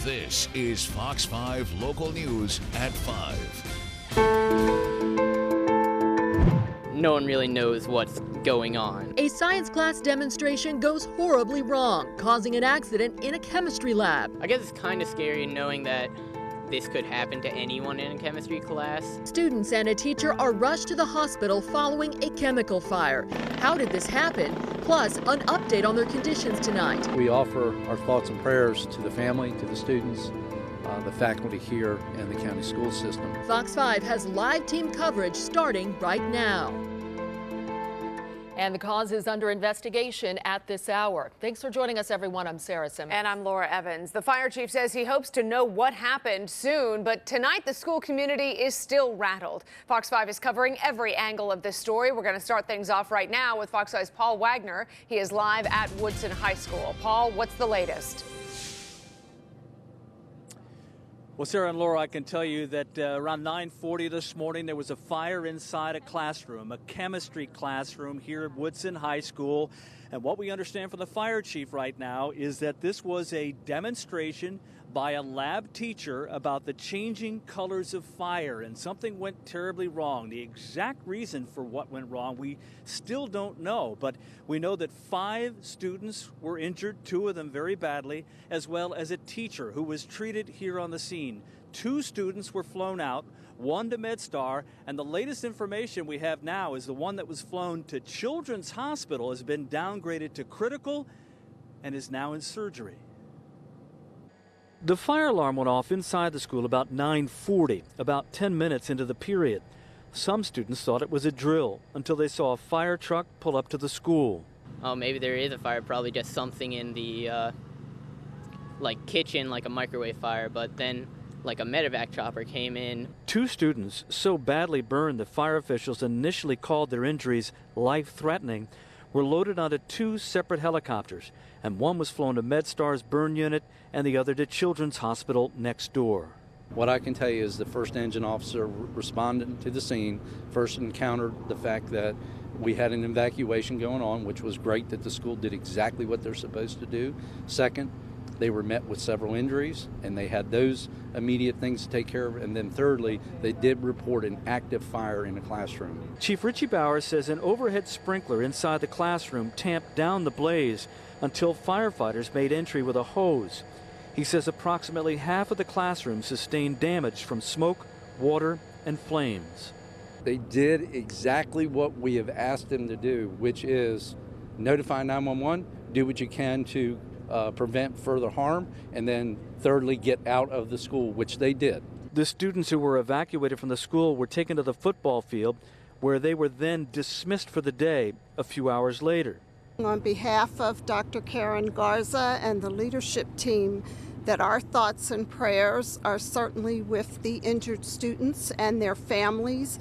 This is Fox 5 Local News at 5. No one really knows what's going on. A science class demonstration goes horribly wrong, causing an accident in a chemistry lab. I guess it's kind of scary knowing that this could happen to anyone in a chemistry class. Students and a teacher are rushed to the hospital following a chemical fire. How did this happen? Plus, an update on their conditions tonight. We offer our thoughts and prayers to the family, to the students, the faculty here, and the county school system. Fox 5 has live team coverage starting right now. And the cause is under investigation at this hour. Thanks for joining us, everyone. I'm Sarah Simmons. And I'm Laura Evans. The fire chief says he hopes to know what happened soon, but tonight the school community is still rattled. Fox 5 is covering every angle of this story. We're going to start things off right now with Fox 5's Paul Wagner. He is live at Woodson High School. Paul, what's the latest? Well, Sarah and Laura, I can tell you that around 9:40 this morning, there was a fire inside a classroom, a chemistry classroom here at Woodson High School. And what we understand from the fire chief right now is that this was a demonstration by a lab teacher about the changing colors of fire, and something went terribly wrong. The exact reason for what went wrong, we still don't know, but we know that 5 students were injured, 2 of them very badly, as well as a teacher who was treated here on the scene. 2 students were flown out, 1 to MedStar, and the latest information we have now is the one that was flown to Children's Hospital has been downgraded to critical and is now in surgery. The fire alarm went off inside the school about 9:40, about 10 minutes into the period. Some students thought it was a drill until they saw a fire truck pull up to the school. Oh, maybe there is a fire, probably just something in the kitchen, like a microwave fire, but then like a medevac chopper came in. 2 students so badly burned that fire officials initially called their injuries life-threatening were loaded onto 2 separate helicopters, and one was flown to MedStar's burn unit and the other to Children's Hospital next door. What I can tell you is the first engine officer responded to the scene, first encountered the fact that we had an evacuation going on, which was great that the school did exactly what they're supposed to do. Second, they were met with several injuries, and they had those immediate things to take care of. And then thirdly, they did report an active fire in the classroom. Chief Richie Bowers says an overhead sprinkler inside the classroom tamped down the blaze until firefighters made entry with a hose. He says approximately half of the classroom sustained damage from smoke, water, and flames. They did exactly what we have asked them to do, which is notify 911, do what you can to prevent further harm, and then thirdly, get out of the school, which they did. The students who were evacuated from the school were taken to the football field, where they were then dismissed for the day a few hours later. On behalf of Dr. Karen Garza and the leadership team, that our thoughts and prayers are certainly with the injured students and their families.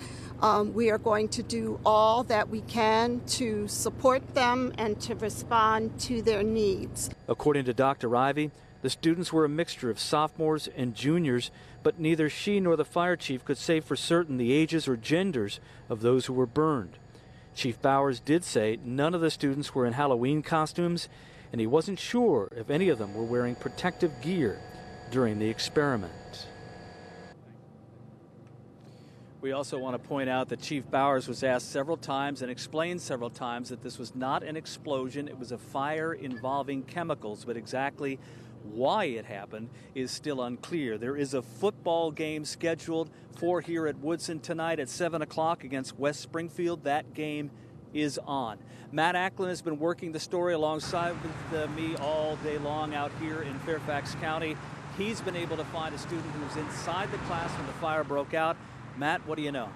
We are going to do all that we can to support them and to respond to their needs. According to Dr. Ivy, the students were a mixture of sophomores and juniors, but neither she nor the fire chief could say for certain the ages or genders of those who were burned. Chief Bowers did say none of the students were in Halloween costumes, and he wasn't sure if any of them were wearing protective gear during the experiment. We also want to point out that Chief Bowers was asked several times and explained several times that this was not an explosion, it was a fire involving chemicals, but exactly why it happened is still unclear. There is a football game scheduled for here at Woodson tonight at 7 o'clock against West Springfield. That game is on. Matt Acklin has been working the story alongside with me all day long out here in Fairfax County. He's been able to find a student who was inside the class when the fire broke out. Matt, what do you know?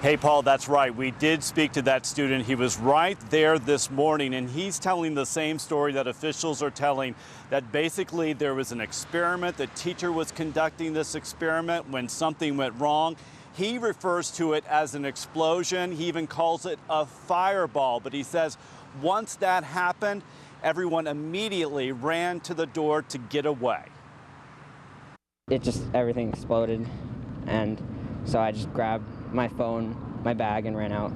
Hey, Paul, that's right. We did speak to that student. He was right there this morning, and he's telling the same story that officials are telling, that basically there was an experiment. The teacher was conducting this experiment when something went wrong. He refers to it as an explosion. He even calls it a fireball. But he says once that happened, everyone immediately ran to the door to get away. Everything exploded, and so I just grabbed my phone, my bag, and ran out.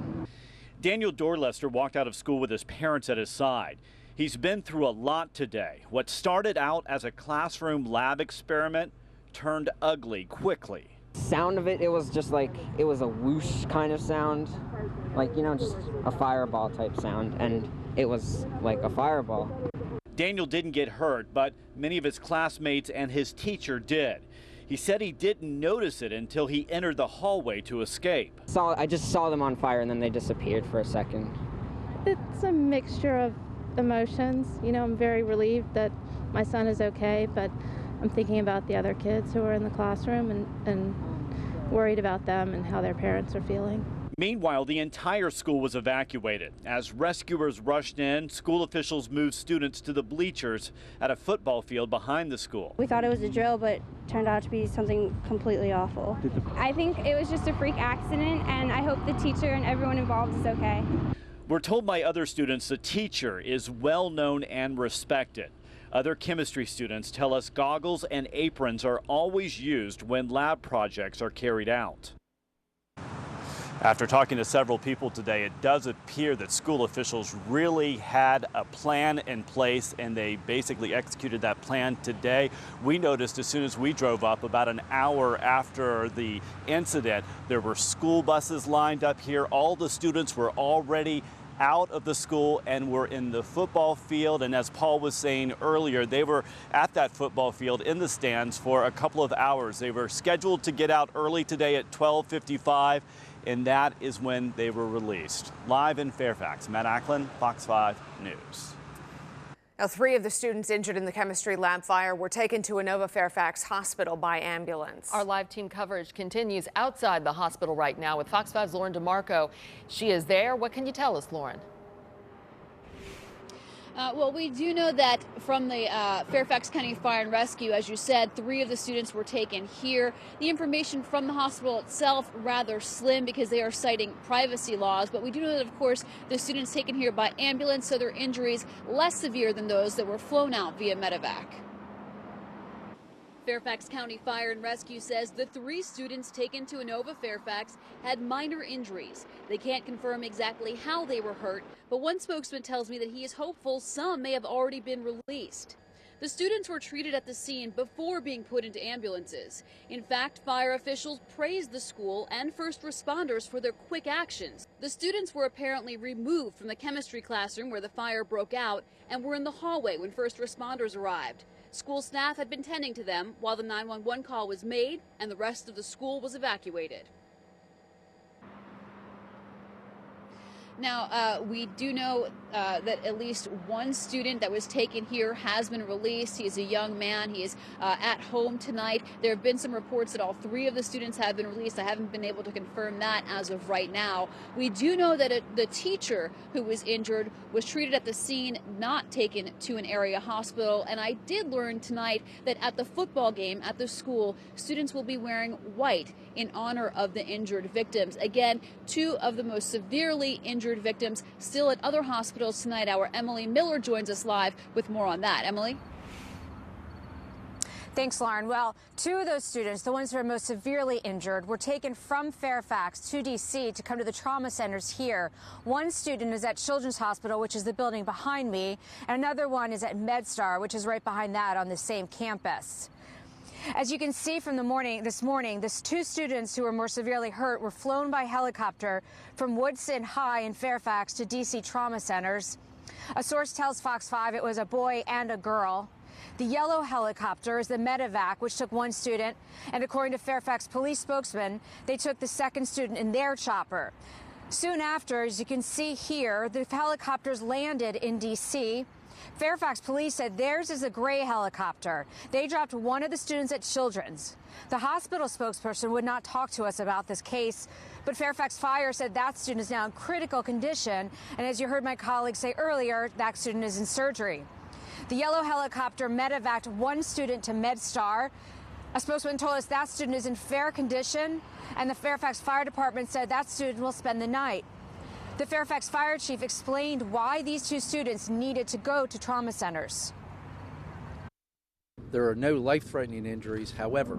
Daniel Dorlester walked out of school with his parents at his side. He's been through a lot today. What started out as a classroom lab experiment turned ugly quickly. Sound of it, it was just like, it was a whoosh kind of sound, like, you know, just a fireball type sound, and it was like a fireball. Daniel didn't get hurt, but many of his classmates and his teacher did. He said he didn't notice it until he entered the hallway to escape. I just saw them on fire and then they disappeared for a second. It's a mixture of emotions. You know, I'm very relieved that my son is okay, but I'm thinking about the other kids who are in the classroom and worried about them and how their parents are feeling. Meanwhile, the entire school was evacuated. As rescuers rushed in, school officials moved students to the bleachers at a football field behind the school. We thought it was a drill, but it turned out to be something completely awful. I think it was just a freak accident, and I hope the teacher and everyone involved is okay. We're told by other students the teacher is well known and respected. Other chemistry students tell us goggles and aprons are always used when lab projects are carried out. After talking to several people today, it does appear that school officials really had a plan in place and they basically executed that plan today. We noticed as soon as we drove up, about an hour after the incident, there were school buses lined up here. All the students were already out of the school and were in the football field. And as Paul was saying earlier, they were at that football field in the stands for a couple of hours. They were scheduled to get out early today at 12:55. And that is when they were released. Live in Fairfax, Matt Acklin, Fox 5 News. Now, 3 of the students injured in the chemistry lab fire were taken to Inova Fairfax Hospital by ambulance. Our live team coverage continues outside the hospital right now with Fox 5's Lauren DeMarco. She is there. What can you tell us, Lauren? Well, we do know that from the Fairfax County Fire and Rescue, as you said, 3 of the students were taken here. The information from the hospital itself rather slim because they are citing privacy laws. But we do know that, of course, the students taken here by ambulance, so their injuries less severe than those that were flown out via medevac. Fairfax County Fire and Rescue says the 3 students taken to Inova Fairfax had minor injuries. They can't confirm exactly how they were hurt, but one spokesman tells me that he is hopeful some may have already been released. The students were treated at the scene before being put into ambulances. In fact, fire officials praised the school and first responders for their quick actions. The students were apparently removed from the chemistry classroom where the fire broke out and were in the hallway when first responders arrived. School staff had been tending to them while the 911 call was made and the rest of the school was evacuated. Now, we do know that at least one student that was taken here has been released. He is a young man. He is at home tonight. There have been some reports that all 3 of the students have been released. I haven't been able to confirm that as of right now. We do know that the teacher who was injured was treated at the scene, not taken to an area hospital. And I did learn tonight that at the football game at the school, students will be wearing white in honor of the injured victims. Again, 2 of the most severely injured victims still at other hospitals tonight. Our Emily Miller joins us live with more on that. Emily? Thanks, Lauren. Well, 2 of those students, the ones who are most severely injured, were taken from Fairfax to D.C. to come to the trauma centers here. One student is at Children's Hospital, which is the building behind me, and another one is at MedStar, which is right behind that on the same campus. As you can see from this morning, the 2 students who were more severely hurt were flown by helicopter from Woodson High in Fairfax to D.C. trauma centers. A source tells Fox 5 it was a boy and a girl. The yellow helicopter is the medevac, which took 1 student, and according to Fairfax police spokesman, they took the 2nd student in their chopper. Soon after, as you can see here, the helicopters landed in D.C. Fairfax police said theirs is a gray helicopter. They dropped 1 of the students at Children's. The hospital spokesperson would not talk to us about this case, but Fairfax Fire said that student is now in critical condition, and as you heard my colleague say earlier, that student is in surgery. The yellow helicopter medevaced 1 student to MedStar. A spokesman told us that student is in fair condition, and the Fairfax Fire Department said that student will spend the night. The Fairfax fire chief explained why these 2 students needed to go to trauma centers. There are no life-threatening injuries. However,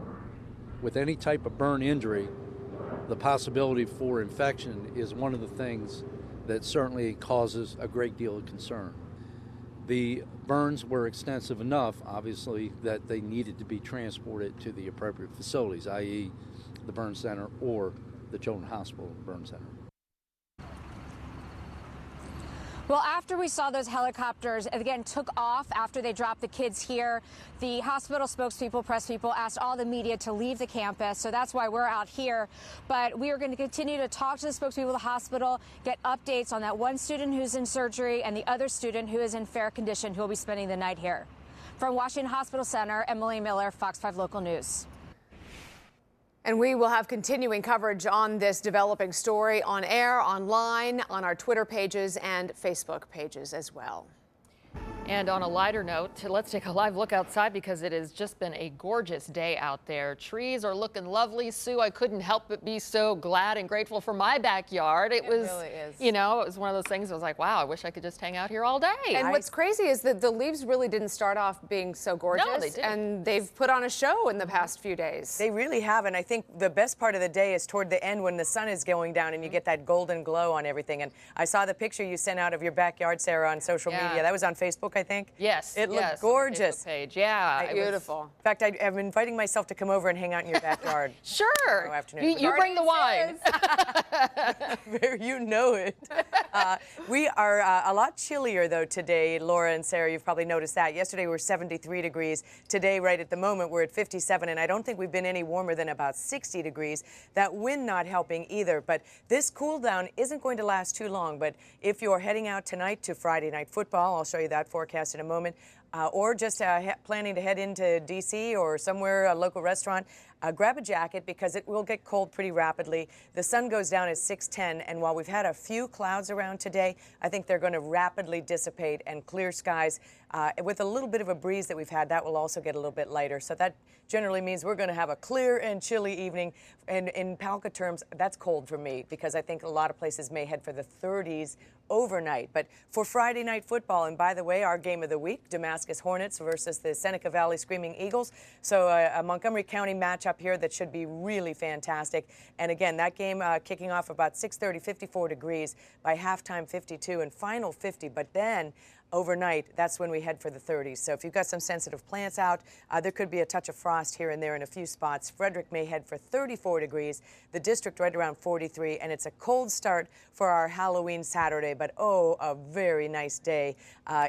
with any type of burn injury, the possibility for infection is one of the things that certainly causes a great deal of concern. The burns were extensive enough, obviously, that they needed to be transported to the appropriate facilities, i.e. the burn center or the Children's Hospital Burn Center. Well, after we saw those helicopters, again, took off after they dropped the kids here, the hospital spokespeople, press people asked all the media to leave the campus. So that's why we're out here. But we are going to continue to talk to the spokespeople of the hospital, get updates on that one student who's in surgery and the other student who is in fair condition who will be spending the night here. From Washington Hospital Center, Emily Miller, Fox 5 Local News. And we will have continuing coverage on this developing story on air, online, on our Twitter pages and Facebook pages as well. And on a lighter note, let's take a live look outside because it has just been a gorgeous day out there. Trees are looking lovely. Sue, I couldn't help but be so glad and grateful for my backyard. It was, really is. you know, it was one of those things I was like, wow, I wish I could just hang out here all day. And what's crazy is that the leaves really didn't start off being so gorgeous. No, they didn't. And they've put on a show in the past few days. They really have, and I think the best part of the day is toward the end when the sun is going down and you get that golden glow on everything. And I saw the picture you sent out of your backyard, Sarah, on social media. That was on Facebook, I think. Yes. It looked gorgeous. Page. Yeah. Beautiful. In fact, I'm inviting myself to come over and hang out in your backyard. Sure. Afternoon. You bring the wine. You know it. We are a lot chillier, though, today. Laura and Sarah, you've probably noticed that. Yesterday, we were 73 degrees. Today, right at the moment, we're at 57, and I don't think we've been any warmer than about 60 degrees. That wind not helping either, but this cool down isn't going to last too long. But if you're heading out tonight to Friday Night Football, I'll show you that forecast in a moment, or just planning to head into D.C. or somewhere, a local restaurant, grab a jacket because it will get cold pretty rapidly. The sun goes down at 6:10, and while we've had a few clouds around today, I think they're going to rapidly dissipate, and clear skies with a little bit of a breeze that we've had, that will also get a little bit lighter. So that generally means we're going to have a clear and chilly evening. And in Palca terms, that's cold for me because I think a lot of places may head for the 30s overnight. But for Friday Night Football, and by the way, our game of the week, Damascus Hornets versus the Seneca Valley Screaming Eagles. So a Montgomery County matchup here that should be really fantastic. And again, that game kicking off about 6:30, 54 degrees, by halftime 52 and final 50. But then overnight, that's when we head for the 30s. So if you've got some sensitive plants out, there could be a touch of frost here and there in a few spots. Frederick may head for 34 degrees, the district right around 43, and it's a cold start for our Halloween Saturday, but oh, a very nice day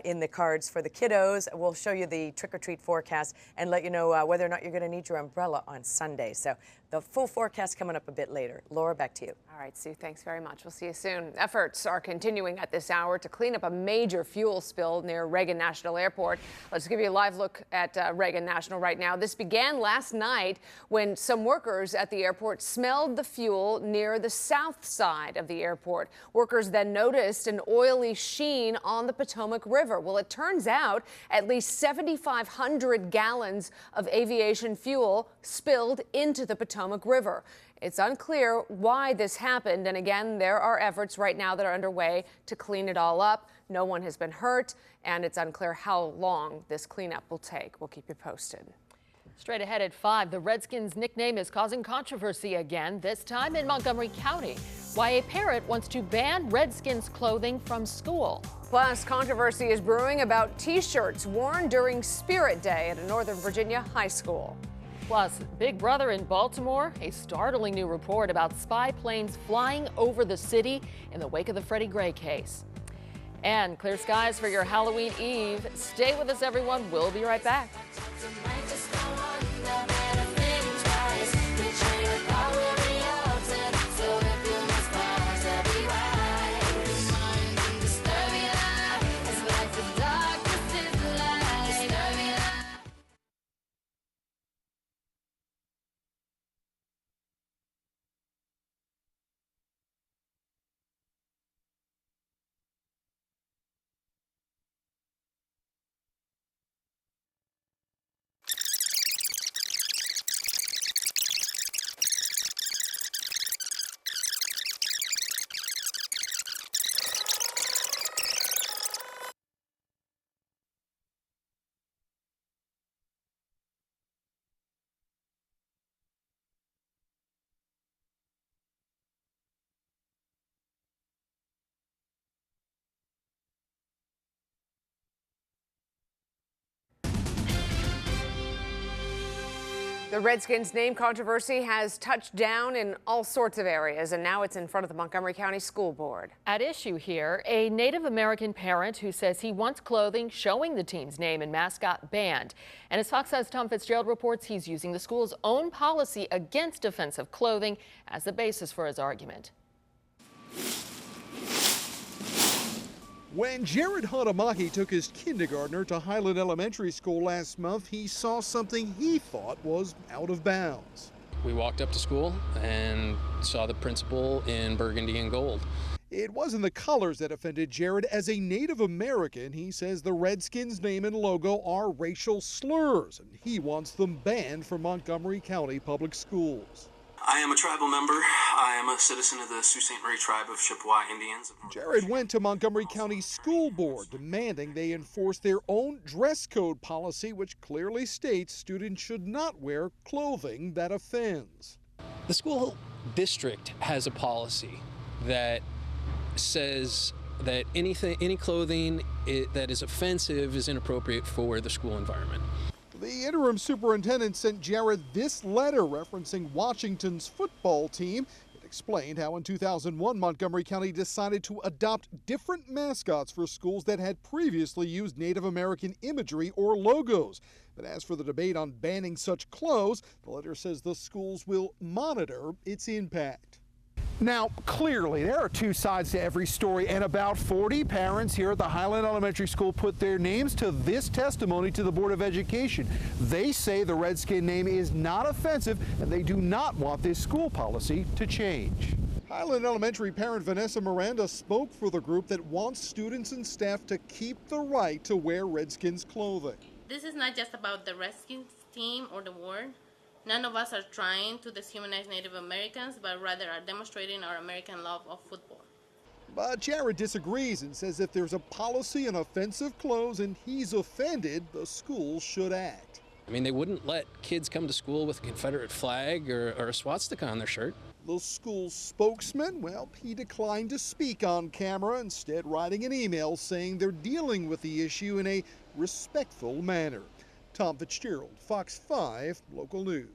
in the cards for the kiddos. We'll show you the trick-or-treat forecast and let you know whether or not you're going to need your umbrella on Sunday. So the full forecast coming up a bit later. Laura, back to you. All right, Sue, thanks very much. We'll see you soon. Efforts are continuing at this hour to clean up a major fuel spill near Reagan National Airport. Let's give you a live look at Reagan National right now. This began last night when some workers at the airport smelled the fuel near the south side of the airport. Workers then noticed an oily sheen on the Potomac River. Well, it turns out at least 7,500 gallons of aviation fuel spilled into the Potomac River. It's unclear why this happened, and again, there are efforts right now that are underway to clean it all up. No one has been hurt, and it's unclear how long this cleanup will take. We'll keep you posted. Straight ahead at 5, the Redskins nickname is causing controversy again, this time in Montgomery County. Why a parent wants to ban Redskins clothing from school. Plus, controversy is brewing about T-shirts worn during Spirit Day at a Northern Virginia high school. Plus, Big Brother in Baltimore, a startling new report about spy planes flying over the city in the wake of the Freddie Gray case. And clear skies for your Halloween Eve. Stay with us, everyone. We'll be right back. The Redskins name controversy has touched down in all sorts of areas, and now it's in front of the Montgomery County School Board. At issue here, a Native American parent who says he wants clothing showing the team's name and mascot banned. And as Fox 5's Tom Fitzgerald reports, he's using the school's own policy against offensive clothing as the basis for his argument. When Jared Hanamahi took his kindergartner to Highland Elementary School last month, he saw something he thought was out of bounds. We walked up to school and saw the principal in burgundy and gold. It wasn't the colors that offended Jared. As a Native American, he says the Redskins name and logo are racial slurs, and he wants them banned from Montgomery County Public Schools. I am a tribal member. I am a citizen of the Sault Ste. Marie tribe of Chippewa Indians. Jared went to Montgomery County School Board demanding they enforce their own dress code policy, which clearly states students should not wear clothing that offends. The school district has a policy that says that any clothing that is offensive is inappropriate for the school environment. The interim superintendent sent Jared this letter referencing Washington's football team. It explained how in 2001 Montgomery County decided to adopt different mascots for schools that had previously used Native American imagery or logos. But as for the debate on banning such clothes, the letter says the schools will monitor its impact. Now, clearly, there are two sides to every story, and about 40 parents here at the Highland Elementary School put their names to this testimony to the Board of Education. They say the Redskin name is not offensive, and they do not want this school policy to change. Highland Elementary parent Vanessa Miranda spoke for the group that wants students and staff to keep the right to wear Redskins clothing. This is not just about the Redskins team or the ward. None of us are trying to dehumanize Native Americans, but rather are demonstrating our American love of football. But Jared disagrees and says if there's a policy on offensive clothes and he's offended, the school should act. I mean, they wouldn't let kids come to school with a Confederate flag or a swastika on their shirt. The school spokesman, well, he declined to speak on camera, instead writing an email saying they're dealing with the issue in a respectful manner. Tom Fitzgerald, Fox 5 Local News.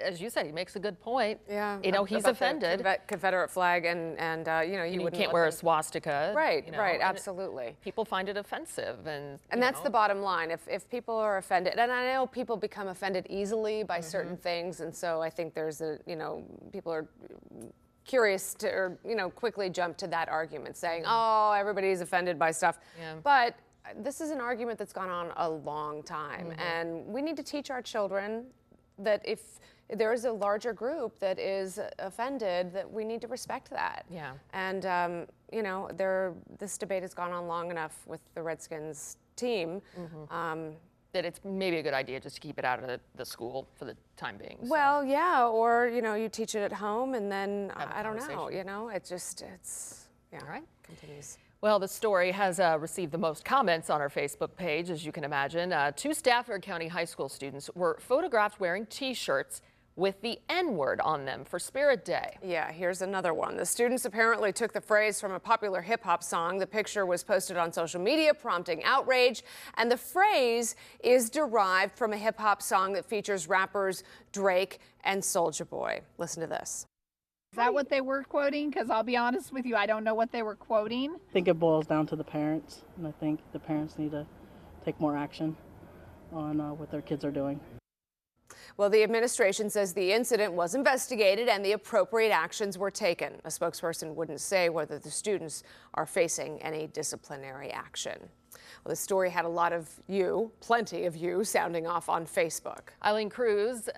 As you said, he makes a good point. Yeah, you know, he's offended. The Confederate flag and you know, you can't wear a swastika. Right, you know, right, absolutely. People find it offensive, and that's the bottom line. If people are offended, and I know people become offended easily by certain things, and so I think there's people are curious to, or quickly jump to that argument, saying, oh, everybody's offended by stuff, but this is an argument that's gone on a long time, and we need to teach our children that if there is a larger group that is offended, that we need to respect that. Yeah. And this debate has gone on long enough with the Redskins team. That it's maybe a good idea just to keep it out of the school for the time being. So. Well, yeah, or you teach it at home, and then I don't know. All right, continues. Well, the story has received the most comments on our Facebook page, as you can imagine. Two Stafford County high school students were photographed wearing T-shirts with the N-word on them for Spirit Day. Yeah, here's another one. The students apparently took the phrase from a popular hip-hop song. The picture was posted on social media, prompting outrage, and the phrase is derived from a hip-hop song that features rappers Drake and Soulja Boy. Listen to this. Is that what they were quoting? Because I'll be honest with you, I don't know what they were quoting. I think it boils down to the parents, and I think the parents need to take more action on what their kids are doing. Well, the administration says the incident was investigated and the appropriate actions were taken. A spokesperson wouldn't say whether the students are facing any disciplinary action. Well, the story had a lot of plenty of you, sounding off on Facebook. Eileen Cruz,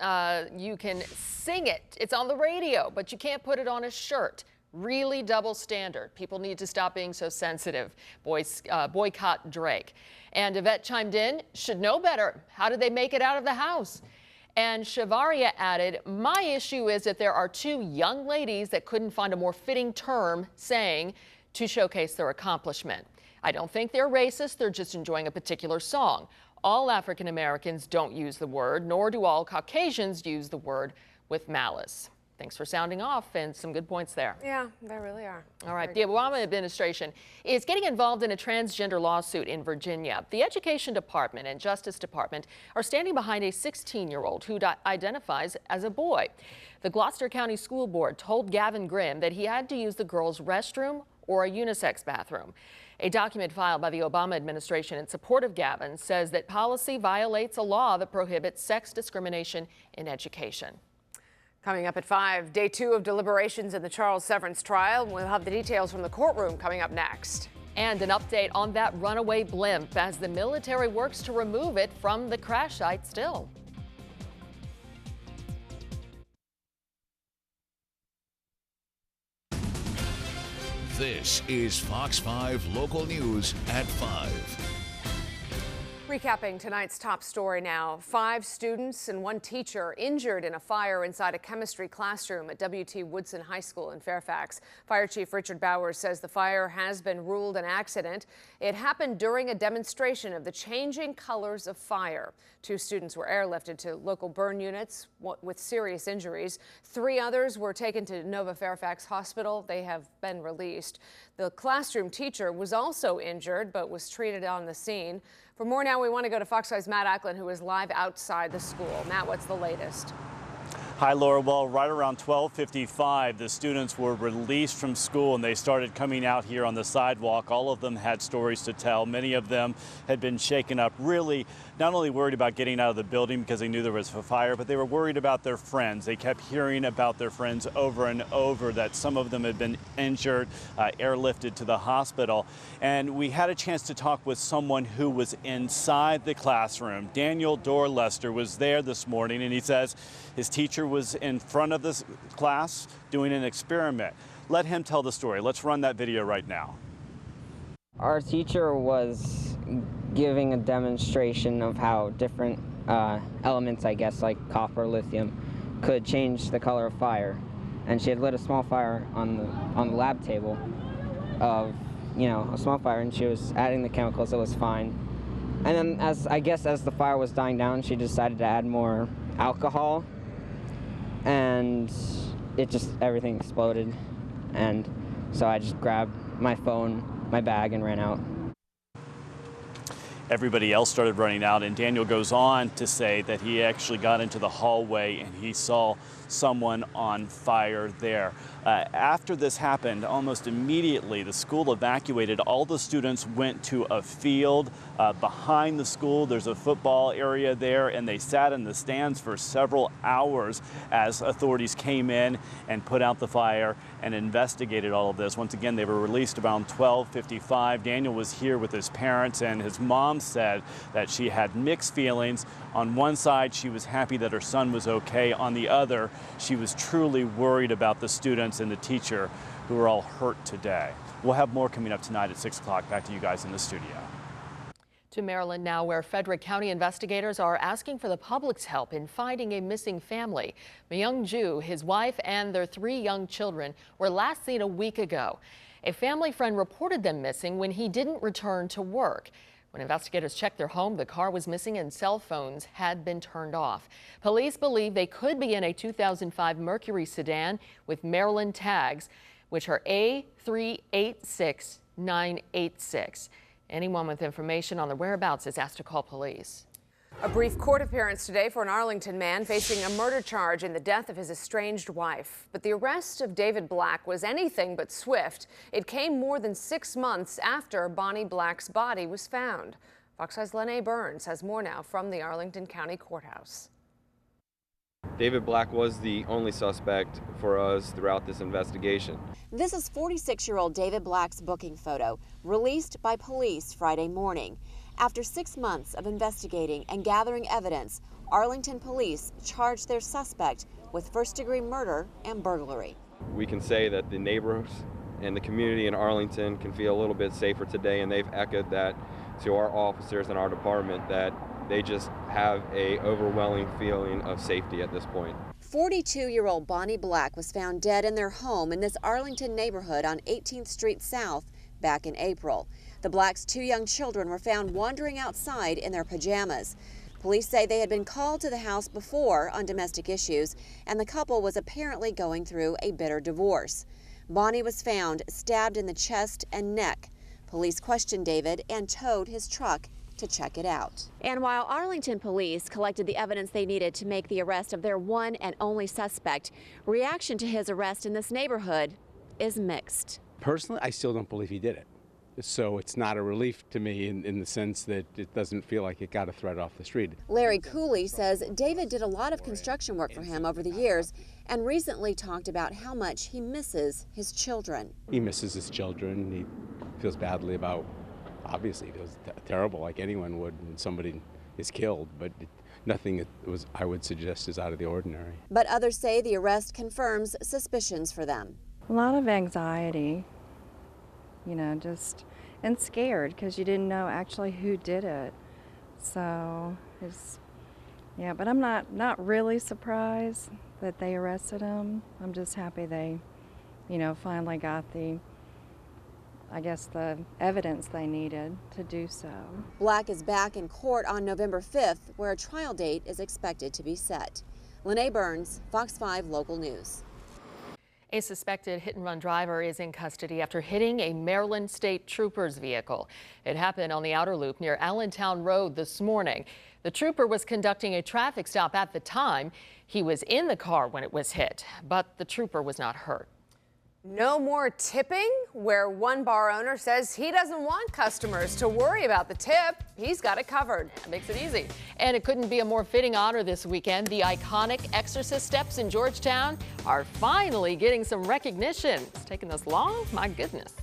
you can sing it. It's on the radio, but you can't put it on a shirt. Really double standard. People need to stop being so sensitive. Boycott Drake. And Yvette chimed in, should know better. How did they make it out of the house? And Shavaria added, my issue is that there are two young ladies that couldn't find a more fitting term saying to showcase their accomplishment. I don't think they're racist, they're just enjoying a particular song. All African Americans don't use the word, nor do all Caucasians use the word with malice. Thanks for sounding off, and some good points there. Yeah, there really are. All right, the Obama administration is getting involved in a transgender lawsuit in Virginia. The Education Department and Justice Department are standing behind a 16-year-old who identifies as a boy. The Gloucester County School Board told Gavin Grimm that he had to use the girls' restroom or a unisex bathroom. A document filed by the Obama administration in support of Gavin says that policy violates a law that prohibits sex discrimination in education. Coming up at 5, day 2 of deliberations in the Charles Severance trial. We'll have the details from the courtroom coming up next. And an update on that runaway blimp as the military works to remove it from the crash site still. This is Fox 5 Local News at 5. Recapping tonight's top story now. 5 students and 1 teacher injured in a fire inside a chemistry classroom at W.T. Woodson High School in Fairfax. Fire Chief Richard Bowers says the fire has been ruled an accident. It happened during a demonstration of the changing colors of fire. 2 students were airlifted to local burn units with serious injuries. 3 others were taken to Nova Fairfax Hospital. They have been released. The classroom teacher was also injured but was treated on the scene. For more now, we want to go to Fox 5's Matt Acklin, who is live outside the school. Matt, what's the latest? Hi, Laura. Well, right around 12:55, the students were released from school and they started coming out here on the sidewalk. All of them had stories to tell. Many of them had been shaken up, really not only worried about getting out of the building because they knew there was a fire, but they were worried about their friends. They kept hearing about their friends over and over, that some of them had been injured, airlifted to the hospital. And we had a chance to talk with someone who was inside the classroom. Daniel Dorlester was there this morning, and he says his teacher was in front of this class doing an experiment. Let him tell the story. Let's run that video right now. Our teacher was giving a demonstration of how different elements, I guess, like copper, lithium, could change the color of fire. And she had lit a small fire on the lab table of, a small fire, and she was adding the chemicals. It was fine. And then as the fire was dying down, she decided to add more alcohol, and everything exploded. And so I just grabbed my phone, my bag, and ran out. Everybody else started running out, and Daniel goes on to say that he actually got into the hallway and he saw someone on fire there. After this happened, almost immediately the school evacuated. All the students went to a field behind the school. There's a football area there, and they sat in the stands for several hours as authorities came in and put out the fire and investigated all of this. Once again, they were released around 12:55. Daniel was here with his parents, and his mom said that she had mixed feelings. On one side, she was happy that her son was okay. On the other, she was truly worried about the students and the teacher who were all hurt today. We'll have more coming up tonight at 6 o'clock. Back to you guys in the studio. To Maryland now, where Frederick County investigators are asking for the public's help in finding a missing family. Myung Ju, his wife, and their 3 young children were last seen a week ago. A family friend reported them missing when he didn't return to work. When investigators checked their home, the car was missing and cell phones had been turned off. Police believe they could be in a 2005 Mercury sedan with Maryland tags, which are A386986. Anyone with information on their whereabouts is asked to call police. A brief court appearance today for an Arlington man facing a murder charge in the death of his estranged wife. But the arrest of David Black was anything but swift. It came more than 6 months after Bonnie Black's body was found. Fox 5's Lene Burns has more now from the Arlington County Courthouse. David Black was the only suspect for us throughout this investigation. This is 46-year-old David Black's booking photo, released by police Friday morning. After 6 months of investigating and gathering evidence, Arlington police charged their suspect with first-degree murder and burglary. We can say that the neighbors and the community in Arlington can feel a little bit safer today, and they've echoed that to our officers in our department, that they just have an overwhelming feeling of safety at this point. 42-year-old Bonnie Black was found dead in their home in this Arlington neighborhood on 18th Street South back in April. The Blacks' 2 young children were found wandering outside in their pajamas. Police say they had been called to the house before on domestic issues, and the couple was apparently going through a bitter divorce. Bonnie was found stabbed in the chest and neck. Police questioned David and towed his truck to check it out. And while Arlington police collected the evidence they needed to make the arrest of their one and only suspect, reaction to his arrest in this neighborhood is mixed. Personally, I still don't believe he did it. So it's not a relief to me in the sense that it doesn't feel like it got a threat off the street. Larry Cooley says David did a lot of construction work for him over the years and recently talked about how much he misses his children. He misses his children. He feels badly about, obviously he feels terrible like anyone would when somebody is killed, but nothing I would suggest is out of the ordinary. But others say the arrest confirms suspicions for them. A lot of anxiety. And scared because you didn't know actually who did it. So but I'm not really surprised that they arrested him. I'm just happy they, finally got the evidence they needed to do so. Black is back in court on November 5th, where a trial date is expected to be set. Lene Burns, Fox 5 Local News. A suspected hit-and-run driver is in custody after hitting a Maryland State Troopers vehicle. It happened on the outer loop near Allentown Road this morning. The trooper was conducting a traffic stop at the time. He was in the car when it was hit, but the trooper was not hurt. No more tipping, where one bar owner says he doesn't want customers to worry about the tip. He's got it covered. That makes it easy. And it couldn't be a more fitting honor this weekend. The iconic Exorcist steps in Georgetown are finally getting some recognition. It's taken this long? My goodness.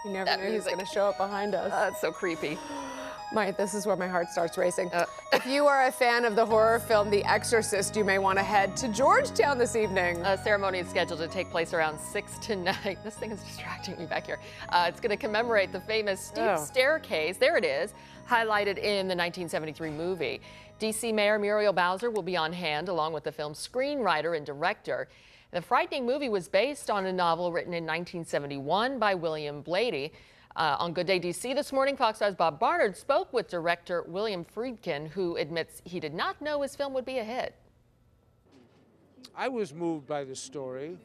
You never knew he was going to show up behind us. It's so creepy. This is where my heart starts racing. If you are a fan of the horror film The Exorcist, you may want to head to Georgetown this evening. A ceremony is scheduled to take place around 6 tonight. This thing is distracting me back here. It's going to commemorate the famous steep staircase. There it is, highlighted in the 1973 movie. D.C. Mayor Muriel Bowser will be on hand, along with the film's screenwriter and director. The frightening movie was based on a novel written in 1971 by William Blady. On Good Day DC this morning, Fox 5's Bob Barnard spoke with director William Friedkin, who admits he did not know his film would be a hit. I was moved by the story.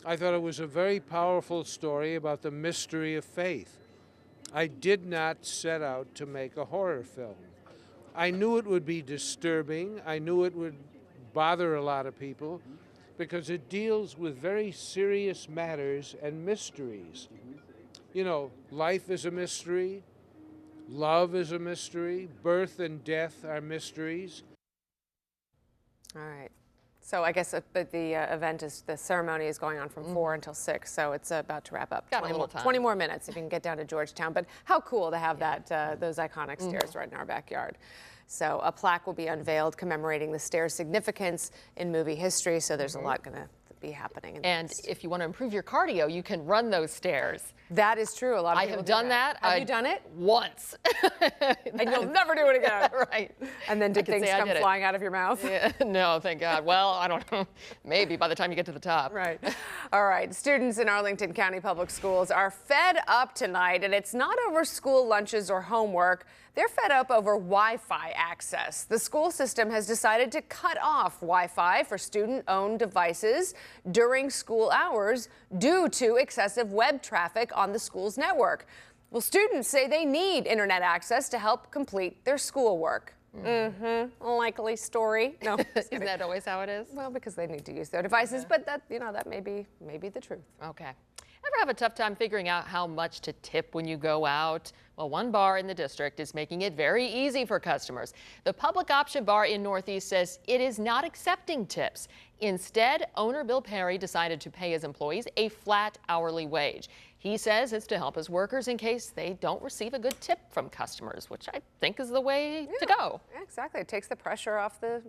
I thought it was a very powerful story about the mystery of faith. I did not set out to make a horror film. I knew it would be disturbing. I knew it would bother a lot of people, because it deals with very serious matters and mysteries. You know, life is a mystery, love is a mystery, birth and death are mysteries. All right. So I guess the ceremony is going on from 4 until 6, so it's about to wrap up. Got a little time. 20 more minutes if you can get down to Georgetown. But how cool to have those iconic stairs right in our backyard. So a plaque will be unveiled commemorating the stairs' significance in movie history, so there's a lot going to be happening. And if you want to improve your cardio, you can run those stairs. That is true. A lot of people have done that. Have you done it? Once. And you'll never do it again. Right. And then did things come flying out of your mouth? Yeah. No, thank God. Well, I don't know. Maybe by the time you get to the top. Right. All right. Students in Arlington County Public Schools are fed up tonight, and it's not over school lunches or homework. They're fed up over Wi-Fi access. The school system has decided to cut off Wi-Fi for student-owned devices during school hours due to excessive web traffic on the school's network. Well, students say they need internet access to help complete their schoolwork. Likely story. No, isn't that always how it is? Well, because they need to use their devices, but that may be the truth. Okay. Ever have a tough time figuring out how much to tip when you go out? Well, one bar in the district is making it very easy for customers. The Public Option Bar in Northeast says it is not accepting tips. Instead, owner Bill Perry decided to pay his employees a flat hourly wage. He says it's to help his workers in case they don't receive a good tip from customers, which I think is the way to go. Yeah, exactly. It takes the pressure off the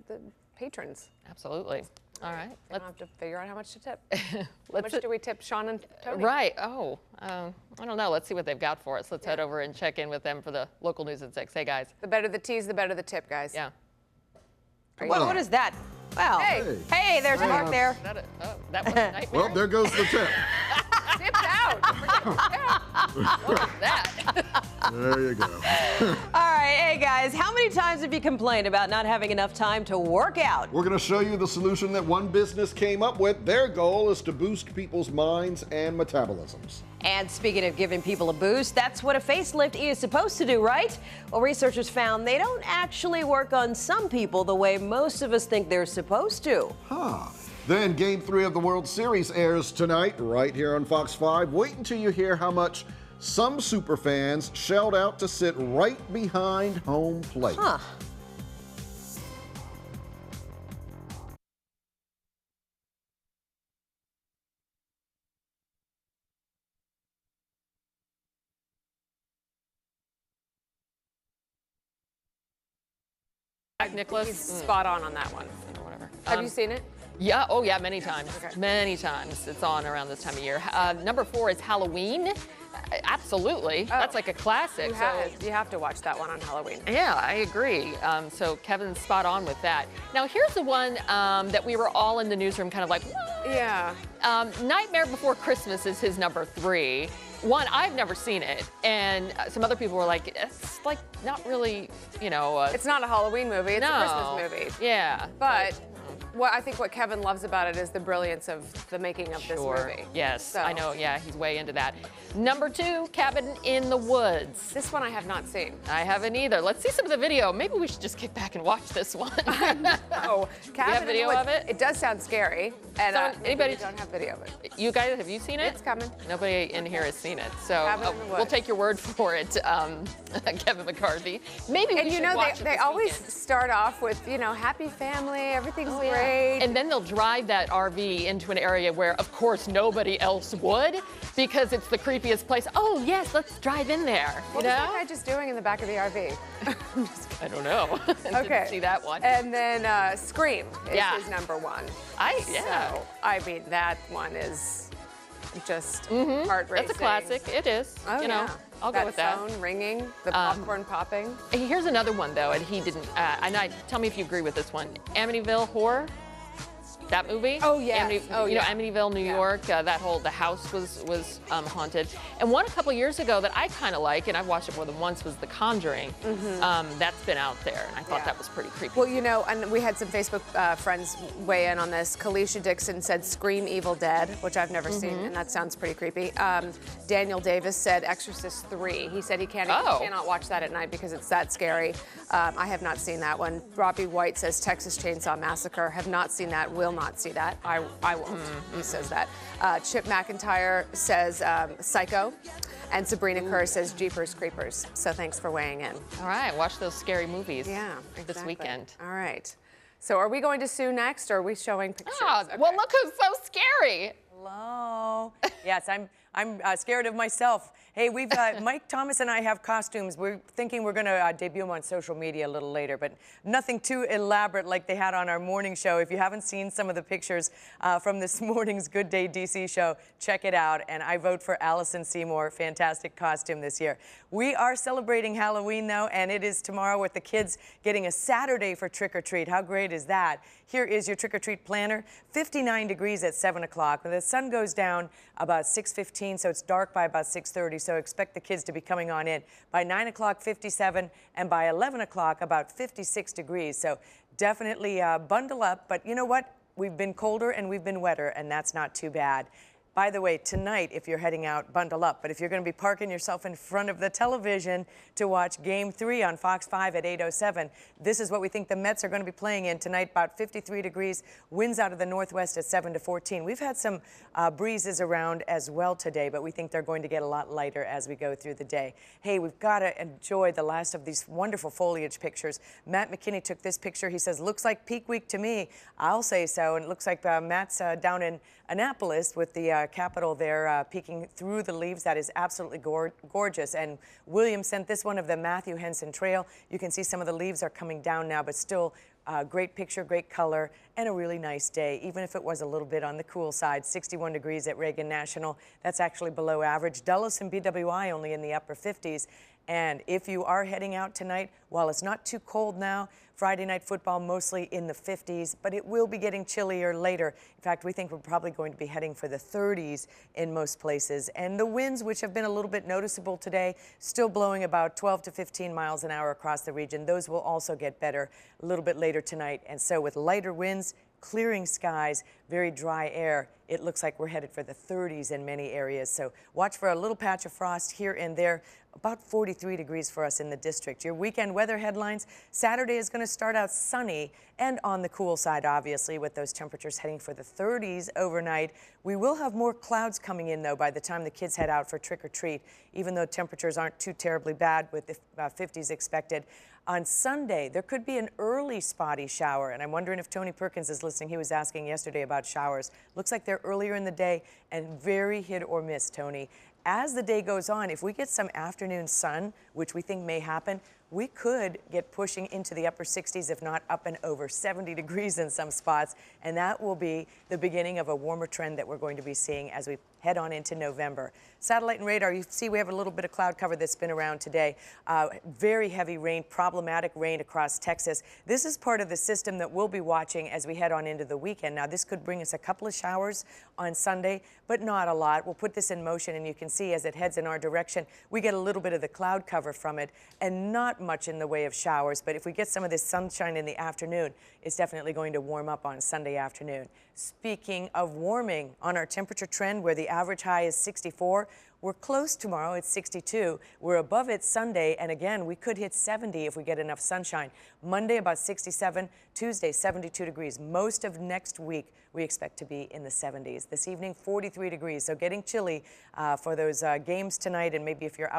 patrons. Absolutely. All right. Let's have to figure out how much to tip. How much do we tip Sean and Tony? Right. Oh, I don't know. Let's see what they've got for us. Let's head over and check in with them for the local news at 6. Hey, guys. The better the tease, the better the tip, guys. Yeah. What is that? Well, hey, there's Mark there. That was a nightmare. Well, there goes the tip. Tipped out. What was that? There you go. All right, hey guys, how many times have you complained about not having enough time to work out? We're going to show you the solution that one business came up with. Their goal is to boost people's minds and metabolisms. And speaking of giving people a boost, that's what a facelift is supposed to do, right? Well, researchers found they don't actually work on some people the way most of us think they're supposed to. Then Game 3 of the World Series airs tonight right here on Fox 5. Wait until you hear how much some superfans shelled out to sit right behind home plate. Nicholas? He's spot on that one. Or whatever. Have you seen it? Yeah. Oh, yeah. Many times. Many times. It's on around this time of year. Number 4 is Halloween. Absolutely. That's like a classic. You have to watch that one on Halloween. Yeah, I agree. So Kevin's spot on with that. Now, here's the one that we were all in the newsroom kind of like, what? Yeah. Nightmare Before Christmas is his number 3. One, I've never seen it, and some other people were like, it's like not really, you know. It's not a Halloween movie, it's a Christmas movie. Yeah. But I think what Kevin loves about it is the brilliance of the making of this movie. Yes, I know. Yeah, he's way into that. Number 2, Cabin in the Woods. This one I have not seen. I haven't either. Let's see some of the video. Maybe we should just get back and watch this one. Oh, Cabin in the video Woods. of it? It does sound scary. And anybody don't have video of it. You guys, have you seen it? It's coming. Nobody in here has seen it, so Cabin in the Woods. we'll take your word for it, Kevin McCarthy. Maybe we should watch it they this always weekend. start off with, happy family, everything's great. And then they'll drive that RV into an area where, of course, nobody else would, because it's the creepiest place. Oh, yes, let's drive in there. What was that guy just doing in the back of the RV? I don't know. Okay. Didn't see that one. And then Scream is his number 1. So, I mean, that one is just heart racing. That's a classic. It is. Oh, you know, I'll go with that. Phone ringing, the popcorn popping. Here's another one, though, and he didn't. Tell me if you agree with this one. Amityville Horror. That movie? Oh, yeah. Amityville, New York. The house was haunted. And one a couple years ago that I kind of like, and I've watched it more than once, was The Conjuring. That's been out there, and I thought that was pretty creepy. Well, and we had some Facebook friends weigh in on this. Kalisha Dixon said Scream Evil Dead, which I've never seen, and that sounds pretty creepy. Daniel Davis said Exorcist 3. He said he cannot watch that at night because it's that scary. I have not seen that one. Robbie White says Texas Chainsaw Massacre. Have not seen that. Will not see that. I won't. He says that. Chip McIntyre says Psycho. And Sabrina Kerr says Jeepers Creepers. So thanks for weighing in. All right, watch those scary movies this weekend. All right. So are we going to sue next, or are we showing pictures? Well, look who's so scary. Hello. Yes, I'm scared of myself. Hey, we've Mike Thomas and I have costumes. We're thinking we're going to debut them on social media a little later, but nothing too elaborate like they had on our morning show. If you haven't seen some of the pictures from this morning's Good Day DC show, check it out. And I vote for Allison Seymour. Fantastic costume this year. We are celebrating Halloween, though, and it is tomorrow with the kids getting a Saturday for trick-or-treat. How great is that? Here is your trick-or-treat planner. 59 degrees at 7 o'clock. The sun goes down about 6:15, so it's dark by about 6:30, so expect the kids to be coming on in. By 9 o'clock, 57, and by 11 o'clock, about 56 degrees. So definitely bundle up, but you know what? We've been colder and we've been wetter, and that's not too bad. By the way, tonight, if you're heading out, bundle up. But if you're going to be parking yourself in front of the television to watch Game 3 on Fox 5 at 8:07, this is what we think the Mets are going to be playing in tonight, about 53 degrees, winds out of the northwest at 7 to 14. We've had some breezes around as well today, but we think they're going to get a lot lighter as we go through the day. Hey, we've got to enjoy the last of these wonderful foliage pictures. Matt McKinney took this picture. He says, looks like peak week to me. I'll say so. And it looks like Matt's down in Annapolis with the Capitol there peeking through the leaves. That is absolutely gorgeous. And William sent this one of the Matthew Henson Trail. You can see some of the leaves are coming down now, but still great picture, great color, and a really nice day, even if it was a little bit on the cool side. 61 degrees at Reagan National. That's actually below average. Dulles and BWI only in the upper 50s. And if you are heading out tonight, while it's not too cold now, Friday night football mostly in the 50s, but it will be getting chillier later. In fact, we think we're probably going to be heading for the 30s in most places. And the winds, which have been a little bit noticeable today, still blowing about 12 to 15 miles an hour across the region. Those will also get better a little bit later tonight. And so with lighter winds, clearing skies, very dry air, it looks like we're headed for the 30s in many areas. So watch for a little patch of frost here and there. About 43 degrees for us in the district. Your weekend weather headlines: Saturday is going to start out sunny and on the cool side, obviously, with those temperatures heading for the 30s overnight. We will have more clouds coming in, though, by the time the kids head out for trick-or-treat, even though temperatures aren't too terribly bad with the 50s expected. On Sunday, there could be an early spotty shower, and I'm wondering if Tony Perkins is listening. He was asking yesterday about showers. Looks like they're earlier in the day and very hit or miss, Tony. As the day goes on, if we get some afternoon sun, which we think may happen, we could get pushing into the upper 60s, if not up and over 70 degrees in some spots. And that will be the beginning of a warmer trend that we're going to be seeing as we head on into November. Satellite and radar, you see we have a little bit of cloud cover that's been around today. Very heavy rain, problematic rain across Texas. This is part of the system that we'll be watching as we head on into the weekend. Now, this could bring us a couple of showers on Sunday, but not a lot. We'll put this in motion, and you can see as it heads in our direction, we get a little bit of the cloud cover from it, and not much in the way of showers. But if we get some of this sunshine in the afternoon, it's definitely going to warm up on Sunday afternoon. Speaking of warming, on our temperature trend where the average high is 64, we're close tomorrow at 62. We're above it Sunday, and again, we could hit 70 if we get enough sunshine. Monday about 67, Tuesday 72 degrees. Most of next week we expect to be in the 70s. This evening 43 degrees, so getting chilly for those games tonight, and maybe if you're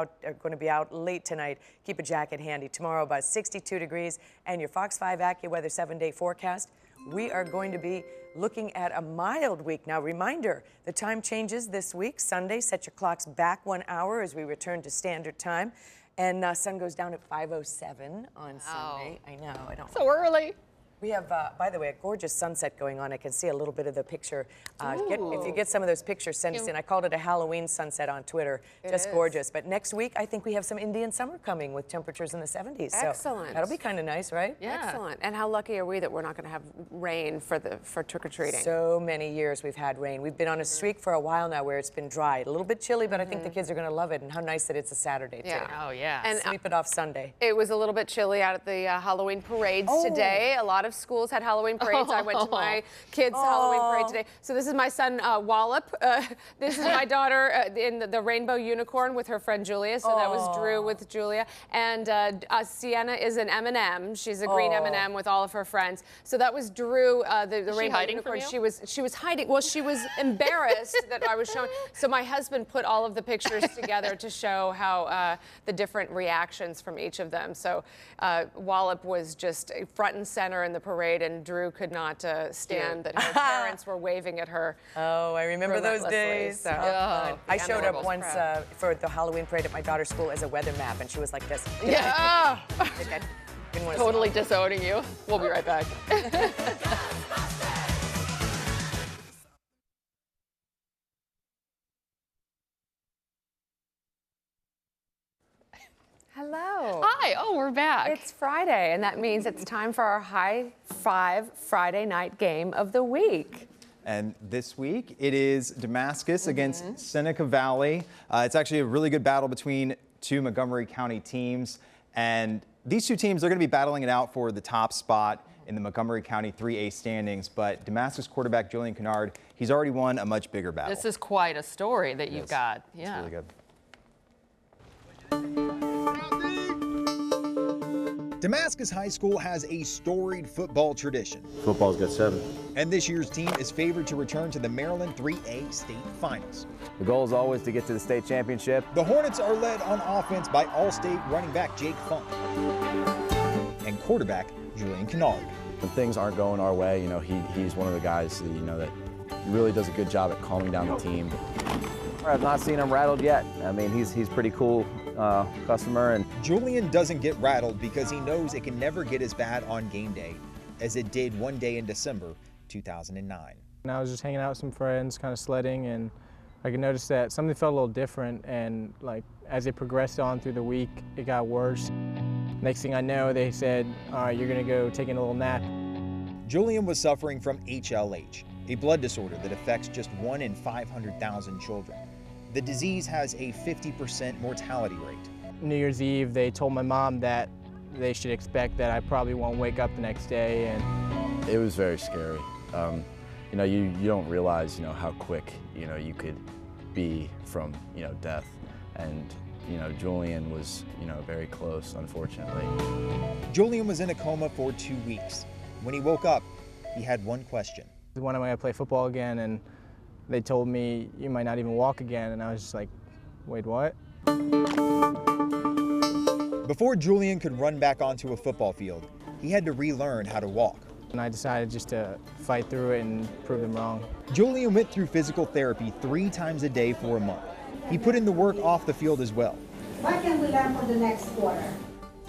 going to be out late tonight, keep a jacket handy. Tomorrow about 62 degrees, and your Fox 5 AccuWeather 7-day forecast, we are going to be looking at a mild week. Now, reminder, the time changes this week. Sunday, set your clocks back 1 hour as we return to standard time. And sun goes down at 5:07 on Sunday. I know, I don't. So early. We have, by the way, a gorgeous sunset going on. I can see a little bit of the picture. If you get some of those pictures, send us in. I called it a Halloween sunset on Twitter. Just gorgeous. But next week, I think we have some Indian summer coming with temperatures in the 70s. Excellent. So that'll be kind of nice, right? Yeah. Excellent. And how lucky are we that we're not going to have rain for trick-or-treating? So many years we've had rain. We've been on a streak for a while now where it's been dry. A little bit chilly, but I think the kids are going to love it. And how nice that it's a Saturday, too. Oh, yeah. And sleep it off Sunday. It was a little bit chilly out at the Halloween parades today. A lot of schools had Halloween parades. I went to my kids' Halloween parade today. So this is my son, Wallop. This is my daughter in the Rainbow Unicorn with her friend Julia. So that was Drew with Julia. And Sienna is an M&M. She's a green M&M with all of her friends. So that was Drew, the Rainbow Unicorn. She was hiding. Well, she was embarrassed that I was showing. So my husband put all of the pictures together to show how the different reactions from each of them. So Wallop was just front and center in the parade, and Drew could not stand that her parents were waving at her. Oh, I remember those days. So, I showed up once for the Halloween parade at my daughter's school as a weather map, and she was like this. Yeah. Totally disowning you. We'll be right back. Hello. Hi. Oh, we're back. It's Friday, and that means it's time for our High Five Friday night game of the week. And this week, it is Damascus against Seneca Valley. It's actually a really good battle between two Montgomery County teams. And these two teams, they're going to be battling it out for the top spot in the Montgomery County 3A standings. But Damascus quarterback Julian Kennard, he's already won a much bigger battle. This is quite a story that you've got. Yeah. It's really good. Damascus High School has a storied football tradition. Football's got 7. And this year's team is favored to return to the Maryland 3A state finals. The goal is always to get to the state championship. The Hornets are led on offense by All-State running back Jake Funk and quarterback Julian Kennard. When things aren't going our way, he's one of the guys, that really does a good job at calming down the team. I've not seen him rattled yet. I mean, he's pretty cool customer. And Julian doesn't get rattled because he knows it can never get as bad on game day as it did one day in December 2009. And I was just hanging out with some friends, kind of sledding, and I could notice that something felt a little different, and like as it progressed on through the week, it got worse. Next thing I know, they said, all right, you're gonna go take a little nap. Julian was suffering from HLH, a blood disorder that affects just 1 in 500,000 children. The disease has a 50% mortality rate. New Year's Eve, they told my mom that they should expect that I probably won't wake up the next day. And it was very scary. You know, you don't realize, you know, how quick, you know, you could be from, you know, death. And, you know, Julian was, you know, very close, unfortunately. Julian was in a coma for 2 weeks. When he woke up, he had one question. When am I gonna play football again? And they told me, you might not even walk again. And I was just like, wait, what? Before Julian could run back onto a football field, he had to relearn how to walk. And I decided just to fight through it and prove them wrong. Julian went through physical therapy 3 times a day for a month. He put in the work off the field as well. What can we learn for the next quarter?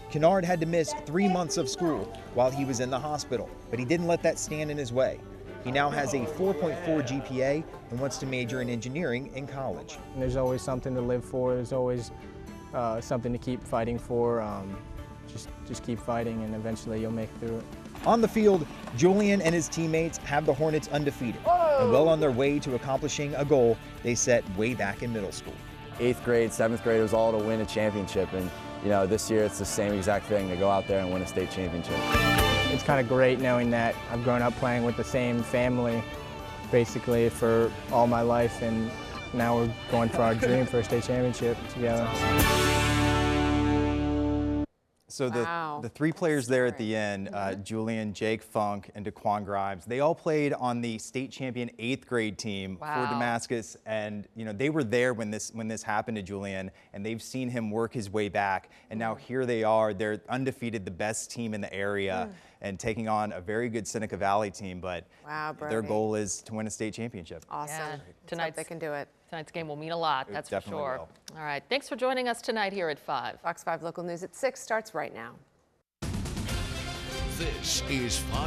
Kennard had to miss 3 months of school while he was in the hospital, but he didn't let that stand in his way. He now has a 4.4 GPA and wants to major in engineering in college. And there's always something to live for. There's always something to keep fighting for. Just keep fighting, and eventually you'll make it through it. On the field, Julian and his teammates have the Hornets undefeated and well on their way to accomplishing a goal they set way back in middle school. 8th grade, 7th grade, it was all to win a championship. And, you know, this year it's the same exact thing, to go out there and win a state championship. It's kind of great knowing that I've grown up playing with the same family basically for all my life, and now we're going for our dream for a state championship together. So the 3 players there at the end, Julian, Jake Funk, and Daquan Grimes, they all played on the state champion 8th grade team for Damascus, and you know they were there when this happened to Julian, and they've seen him work his way back, and now here they are. They're undefeated, the best team in the area, and taking on a very good Seneca Valley team. But their goal is to win a state championship. Awesome. Yeah. Tonight they can do it. Tonight's game will mean a lot, that's for definitely sure. will. All right, thanks for joining us tonight here at 5. Fox 5 Local News at 6 starts right now. This is Fox